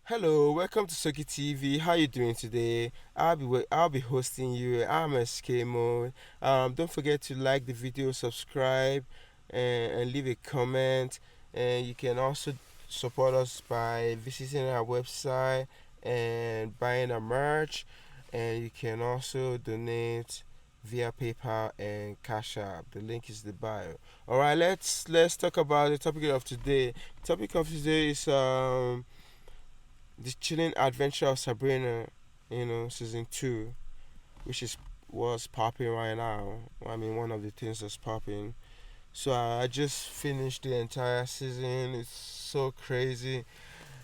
Hello, welcome to Soky TV. How you doing today? I'll be hosting you. I'm a skmode. Don't forget to like the video, subscribe, and leave a comment. And you can also support us by visiting our website and buying our merch. And you can also donate via PayPal and Cashapp. The link is in the bio. All right, let's talk about the topic of today. The topic of today is the chilling adventure of Sabrina, season two, which is was popping right now. I mean, one of the things that's popping. So I just finished the entire season. It's so crazy,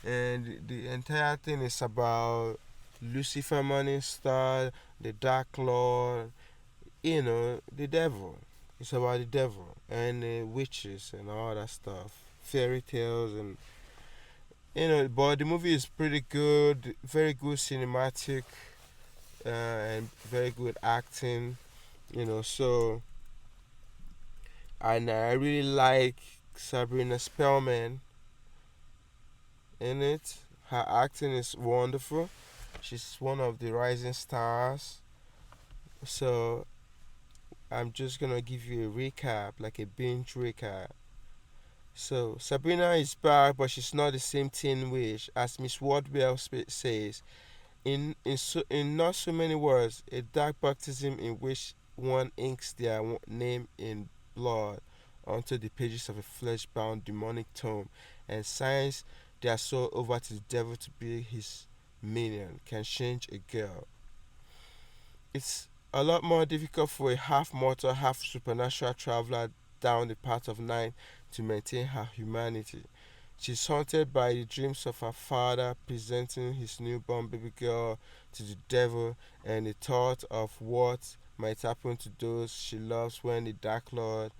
and the entire thing is about Lucifer Morningstar, the Dark Lord, the devil. It's about the devil and witches and all that stuff, fairy tales and but the movie is pretty good, very good cinematic, and very good acting. So and I really like Sabrina Spellman in it. Her acting is wonderful. She's one of the rising stars. So I'm just gonna give you a recap, like a binge recap. So Sabrina is back, but she's not the same teen witch, as Miss Wardwell says. In not so many words, a dark baptism in which one inks their name in blood onto the pages of a flesh-bound demonic tome and signs their soul over to the devil to be his minion can change a girl. It's a lot more difficult for a half mortal, half supernatural traveler down the path of night to maintain her humanity. She's haunted by the dreams of her father presenting his newborn baby girl to the devil and the thought of what might happen to those she loves when the Dark Lord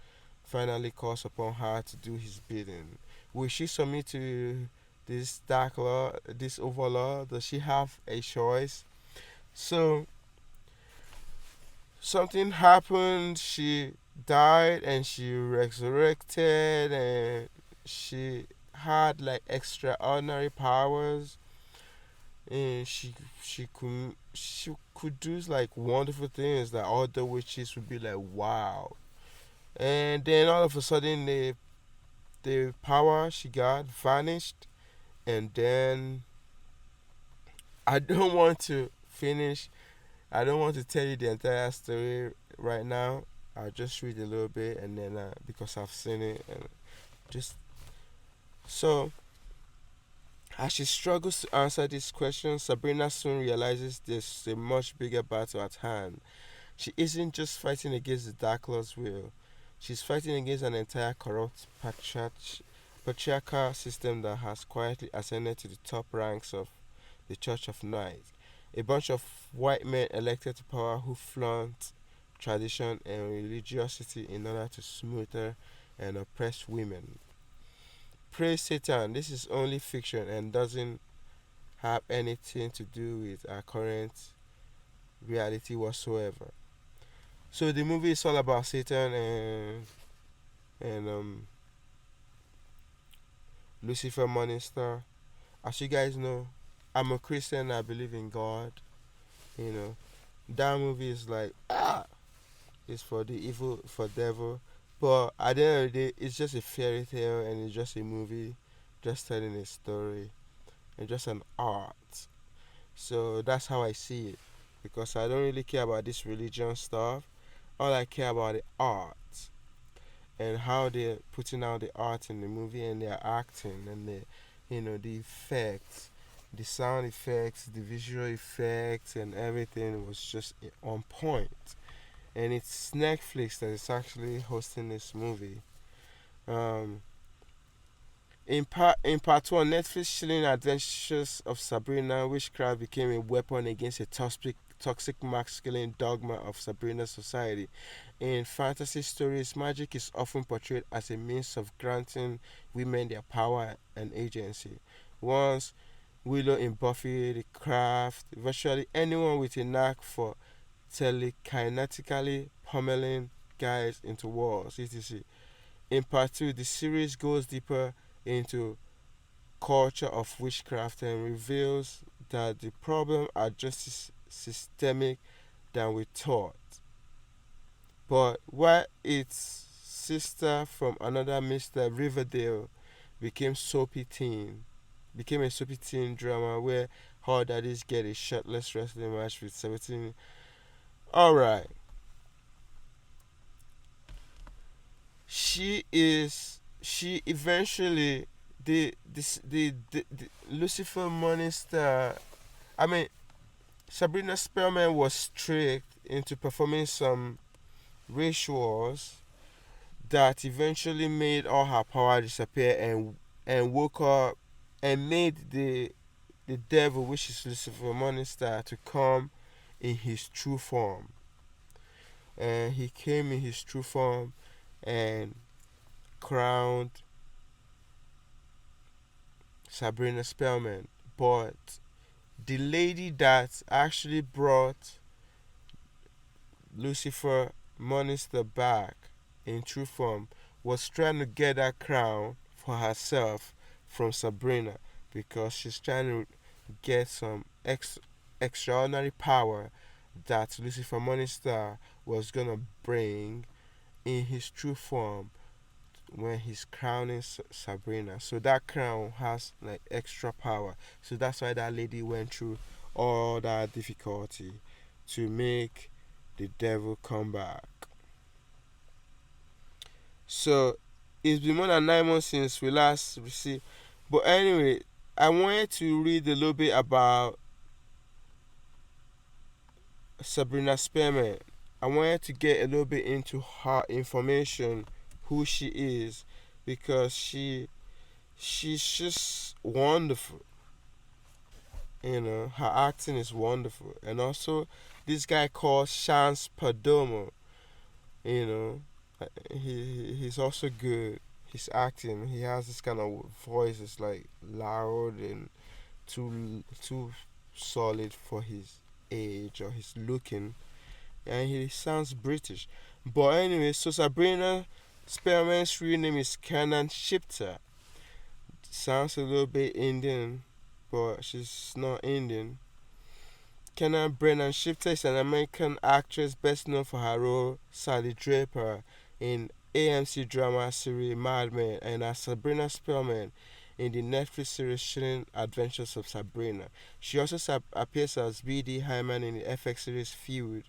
finally calls upon her to do his bidding. Will she submit to this Dark Lord, this Overlord? Does she have a choice? So, something happened, she died and she resurrected and she had like extraordinary powers, and she could do like wonderful things that other witches would be like wow. And then all of a sudden the power she got vanished, and then I don't want to finish I don't want to tell you the entire story right now. I'll just read a little bit and then because I've seen it and just so as she struggles to answer these questions, Sabrina soon realizes there's a much bigger battle at hand. She isn't just fighting against the Dark Lord's will, she's fighting against an entire corrupt patriarchal system that has quietly ascended to the top ranks of the Church of Night. A bunch of white men elected to power who flaunt tradition and religiosity in order to smother and oppress women. Praise Satan, this is only fiction and doesn't have anything to do with our current reality whatsoever. So the movie is all about Satan and Lucifer Morningstar. As you guys know, I'm a Christian. I believe in God. You know, that movie is like it's for the evil, for devil. But at the end of the day, it's just a fairy tale and it's just a movie, just telling a story and just an art. So that's how I see it. Because I don't really care about this religion stuff. All I care about the art and how they're putting out the art in the movie and they're acting and the effects, the sound effects, the visual effects and everything was just on point. And it's Netflix that is actually hosting this movie. Um, in part one, Netflix chilling adventures of Sabrina, witchcraft became a weapon against a toxic masculine dogma of Sabrina's society. In fantasy stories, magic is often portrayed as a means of granting women their power and agency. Once Willow in Buffy the Craft, virtually anyone with a knack for telekinetically pummeling guys into walls, etc. In part 2, the series goes deeper into culture of witchcraft and reveals that the problems are just as systemic than we thought. But while its sister from another Mr. Riverdale became soapy teen, became a soapy teen drama where hard daddies get a shirtless wrestling match with 17. Alright. She eventually the Lucifer Monster, I mean Sabrina Spellman was tricked into performing some rituals that eventually made all her power disappear and woke up and made the devil, which is Lucifer Monster, to come in his true form. And he came in his true form and crowned Sabrina Spellman. But the lady that actually brought Lucifer Monster back in true form was trying to get that crown for herself from Sabrina because she's trying to get some extraordinary power that Lucifer Monster was gonna bring in his true form when he's crowning Sabrina. So that crown has like extra power. So that's why that lady went through all that difficulty to make the devil come back. So it's been more than 9 months since we last received. But anyway, I wanted to read a little bit about Sabrina Spearman. I wanted to get a little bit into her information, who she is, because she's just wonderful. Her acting is wonderful, and also this guy called Chance Perdomo. You know, he's also good. His acting, he has this kind of voice. It's like loud and too solid for his age or his looking, and he sounds British. But anyway, so Sabrina Spearman's real name is Canan Shipter. Sounds a little bit Indian, but she's not Indian. Kenna Brennan Shifter is an American actress best known for her role Sally Draper in AMC drama series Mad Men and as Sabrina Spellman in the Netflix series Chilling Adventures of Sabrina. She also appears as B.D. Hyman in the FX series Feud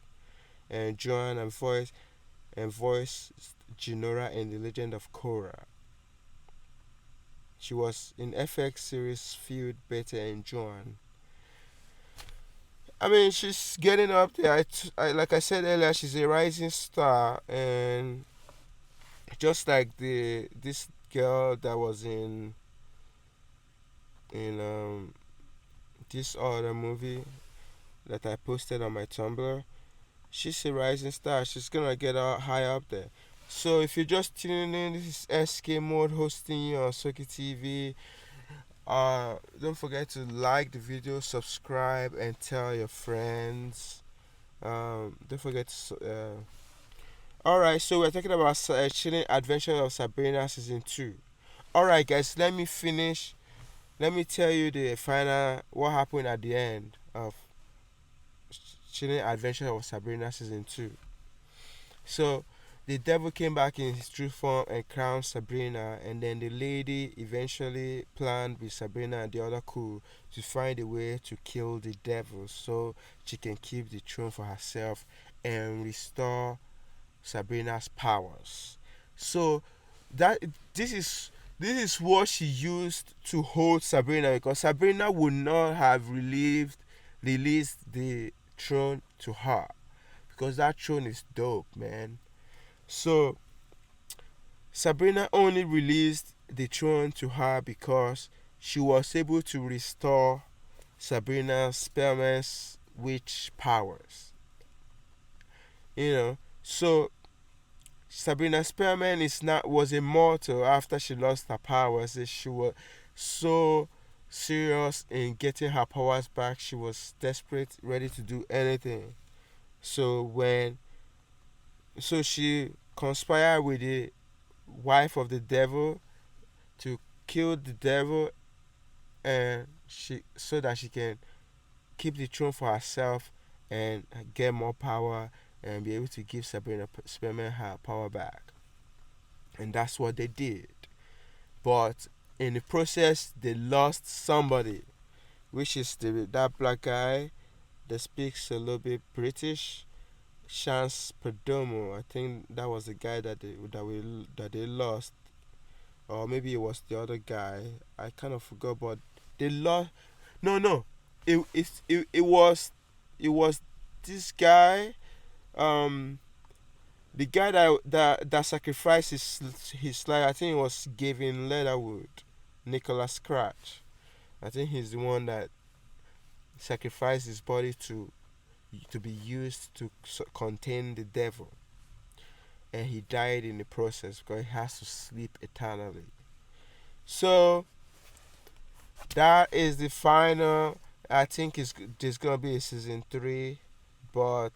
and Joan and voiced Jinora in The Legend of Cora. She was in FX series Feud, Beta, and Joan. I mean, she's getting up there. Like I said earlier, she's a rising star, and just like this girl that was in this other movie that I posted on my Tumblr, she's a rising star. She's gonna get high up there. So if you're just tuning in, this is SK Mode hosting you on Soky TV. Don't forget to like the video, subscribe, and tell your friends. Don't forget to. Alright, so we're talking about Chilling Adventure of Sabrina season 2. Alright, guys, let me finish. Let me tell you the final what happened at the end of Chilling Adventure of Sabrina season 2. So the devil came back in his true form and crowned Sabrina, and then the lady eventually planned with Sabrina and the other crew to find a way to kill the devil so she can keep the throne for herself and restore Sabrina's powers. So that this is what she used to hold Sabrina, because Sabrina would not have released the throne to her, because that throne is dope, man. So Sabrina only released the throne to her because she was able to restore Sabrina Spellman's witch powers. So Sabrina Spellman was immortal after she lost her powers. She was so serious in getting her powers back. She was desperate, ready to do anything. So she conspired with the wife of the devil to kill the devil and she so that she can keep the throne for herself and get more power and be able to give Sabrina Spearman her power back. And that's what they did. But in the process, they lost somebody, which is that black guy that speaks a little bit British, Chance Perdomo. I think that was the guy that they lost, or maybe it was the other guy. I kind of forgot, but they lost. No, no, it was this guy. Um, the guy that sacrificed his life. I think it was Gavin Leatherwood, Nicholas Scratch. I think he's the one that sacrificed his body to be used to contain the devil, and he died in the process because he has to sleep eternally. So that is the final. I think there's gonna be a season 3, but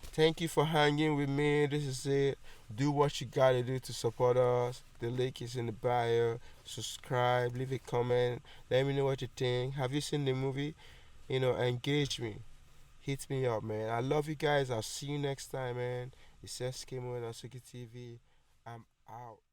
thank you for hanging with me. This is it. Do what you gotta do to support us. The link is in the bio. Subscribe, leave a comment. Let me know what you think. Have you seen the movie? Engage me. Hit me up, man. I love you guys. I'll see you next time, man. It's skmode on Soky TV. I'm out.